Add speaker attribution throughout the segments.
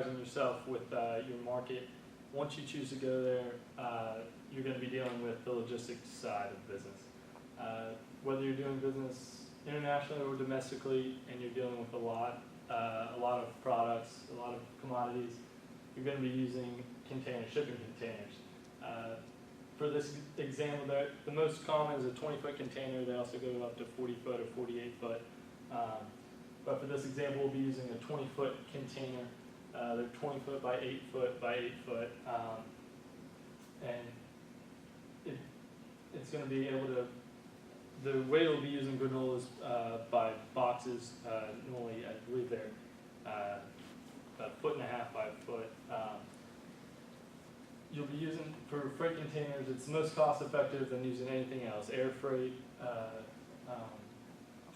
Speaker 1: familiarizing yourself with your market. Once you choose to go there, you're going to be dealing with the logistics side of business. Whether you're doing business internationally or domestically, and you're dealing with a lot of products, a lot of commodities, you're going to be using shipping containers. For this example, the most common is a 20-foot container. They also go up to 40-foot or 48-foot. But for this example, we'll be using a 20-foot container. They're 20-foot by 8-foot by 8-foot, and it's going to be able to. The way we'll be using granola is by boxes. Normally, I believe they're about 1.5 feet by a foot. You'll be using, for freight containers, it's most cost effective than using anything else. Air freight,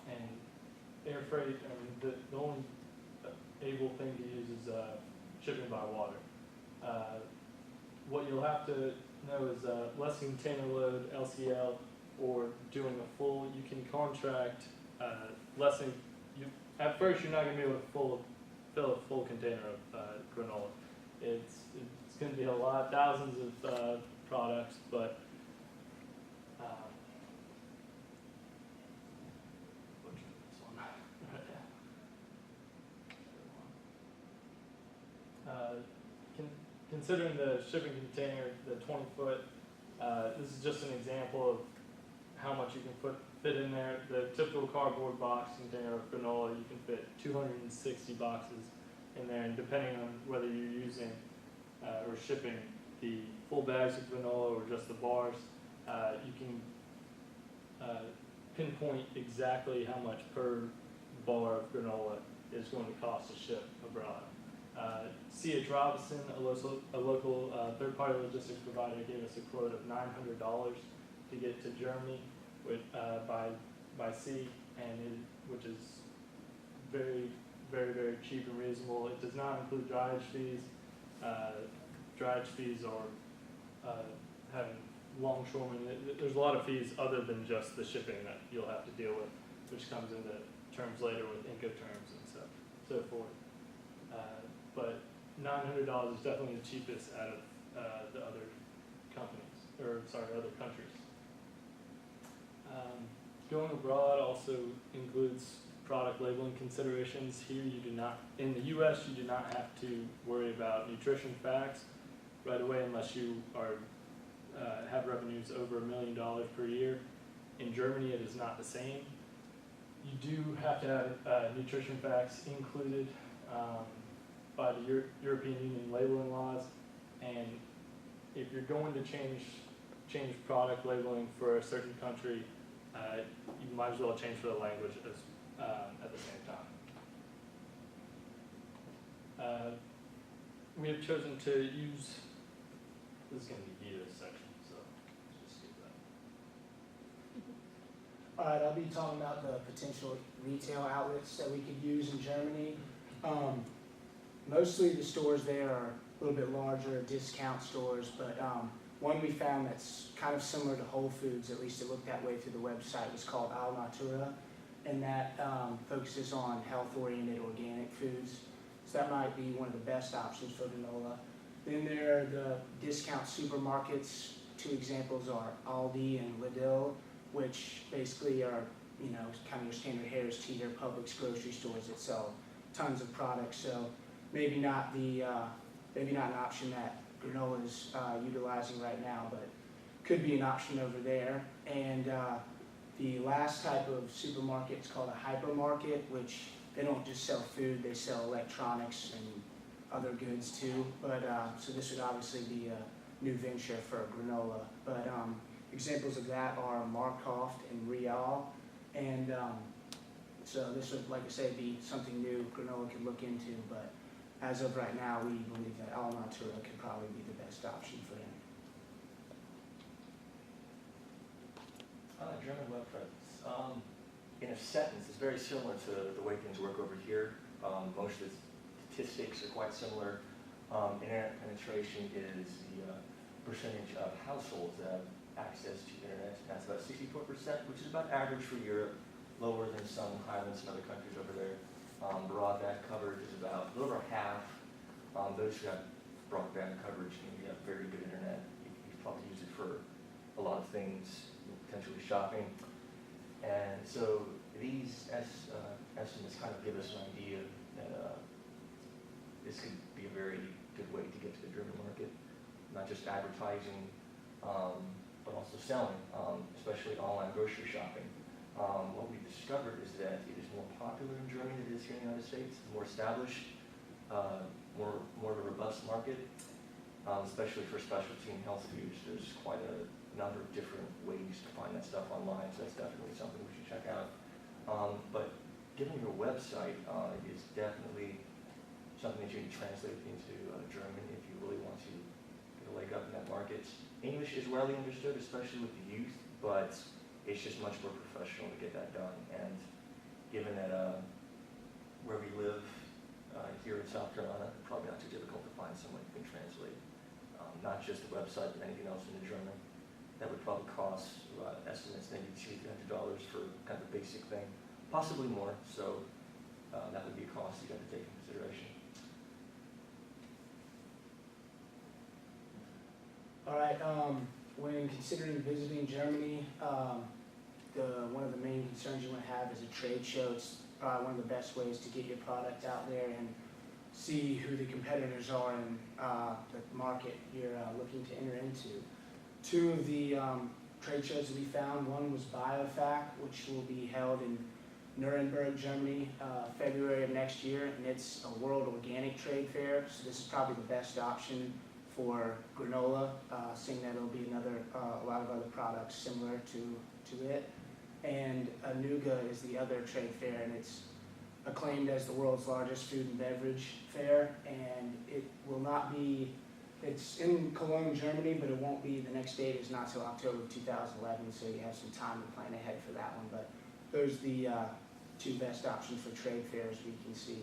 Speaker 1: and air freight, the only able thing to use is shipping by water. What you'll have to know is less container load, LCL, or doing a full, you can contract less than, at first you're not going to be able to fill a full container of granola. It's going to be a lot, thousands of products, but considering the shipping container, the 20-foot, this is just an example of how much you can fit in there. The typical cardboard box container of granola, you can fit 260 boxes in there, and depending on whether you're using or shipping the full bags of granola or just the bars, you can pinpoint exactly how much per bar of granola is going to cost to ship abroad. C.H. Robinson, a local third-party logistics provider, gave us a quote of $900 to get to Germany by sea, which is very, very, very cheap and reasonable. It does not include dryage fees. Dryage fees are having longshoremen. There's a lot of fees other than just the shipping that you'll have to deal with, which comes into terms later with Incoterms and so forth. But $900 is definitely the cheapest out of the other other countries. Going abroad also includes product labeling considerations. Here you do not, in the U.S. you do not have to worry about nutrition facts right away unless you have revenues over $1 million per year. In Germany it is not the same. You do have to have nutrition facts included by the European Union labeling laws, and if you're going to change product labeling for a certain country, you might as well change for the language at the same time. We have chosen to use, this is going to be Vita's section, so let's just skip that.
Speaker 2: All right, I'll be talking about the potential retail outlets that we could use in Germany. Mostly the stores there are a little bit larger, discount stores, but one we found that's kind of similar to Whole Foods, at least it looked that way through the website, was called Alnatura, and that focuses on health-oriented organic foods. So that might be one of the best options for granola. Then there are the discount supermarkets. Two examples are Aldi and Lidl, which basically are, kind of your standard Harris Teeter, Publix grocery stores that sell tons of products. So maybe not an option that granola is utilizing right now, but could be an option over there. And the last type of supermarket is called a hypermarket, which they don't just sell food, they sell electronics and other goods too. But so this would obviously be a new venture for granola. But examples of that are Markoft and Real. And so this would, like I say, be something new granola could look into. But as of right now, we believe that Alnatura could probably be the best option for him.
Speaker 3: German web presence. In a sentence, it's very similar to the way things work over here. Most of the statistics are quite similar. Internet penetration is the percentage of households that have access to internet. That's about 64%, which is about average for Europe, lower than some highlands and other countries over there. Broadband coverage is about a little over half Those who have broadband coverage, you have very good internet. You probably use it for a lot of things, potentially shopping. And so these estimates kind of give us an idea that this could be a very good way to get to the German market, not just advertising, but also selling, especially online grocery shopping. What we discovered is that it is more popular in Germany than it is here in the United States, more established, more of a robust market, especially for specialty and health foods. There's quite a number of different ways to find that stuff online, so that's definitely something we should check out. But given your website is definitely something that you can translate into German if you really want to get a leg up in that market. English is rarely understood, especially with the youth, but it's just much more professional to get that done. And given that where we live here in South Carolina, probably not too difficult to find someone who can translate not just the website, but anything else into German. That would probably cost estimates maybe $200 to $300 for kind of a basic thing, possibly more. So that would be a cost you have to take into consideration.
Speaker 2: All right, when considering visiting Germany, one of the main concerns you want to have is a trade show. It's probably one of the best ways to get your product out there and see who the competitors are in the market you're looking to enter into. Two of the trade shows that we found, one was BioFac, which will be held in Nuremberg, Germany, February of next year, and it's a world organic trade fair, so this is probably the best option for granola, seeing that it'll be a lot of other products similar to it. And Anuga is the other trade fair, and it's acclaimed as the world's largest food and beverage fair, and it will not be, it's in Cologne, Germany, but it won't be, the next date is not till October of 2011, so you have some time to plan ahead for that one. But those are the two best options for trade fairs we can see.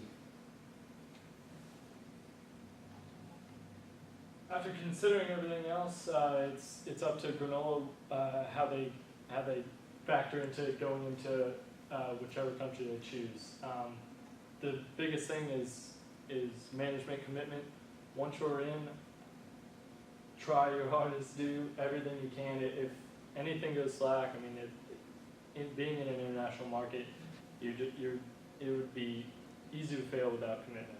Speaker 1: After considering everything else, it's up to granola how they factor into going into whichever country they choose. The biggest thing is management commitment. Once you're in, try your hardest, do everything you can. If anything goes slack, I mean, being in an international market, it would be easy to fail without commitment.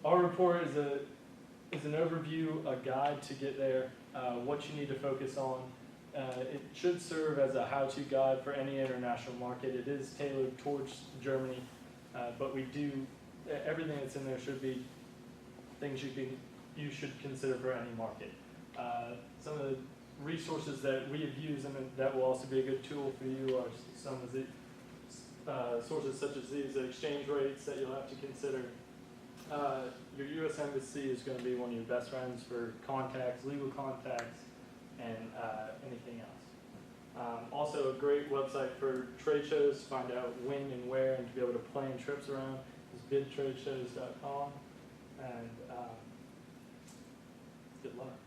Speaker 1: Our report is an overview, a guide to get there, what you need to focus on. It should serve as a how-to guide for any international market. It is tailored towards Germany, but everything that's in there should be things you should consider for any market. Some of the resources that we have used and that will also be a good tool for you are some of the sources such as these, the exchange rates that you'll have to consider. Your U.S. Embassy is going to be one of your best friends for contacts, legal contacts, and anything else. Also a great website for trade shows to find out when and where and to be able to plan trips around is bidtradeshows.com. And good luck.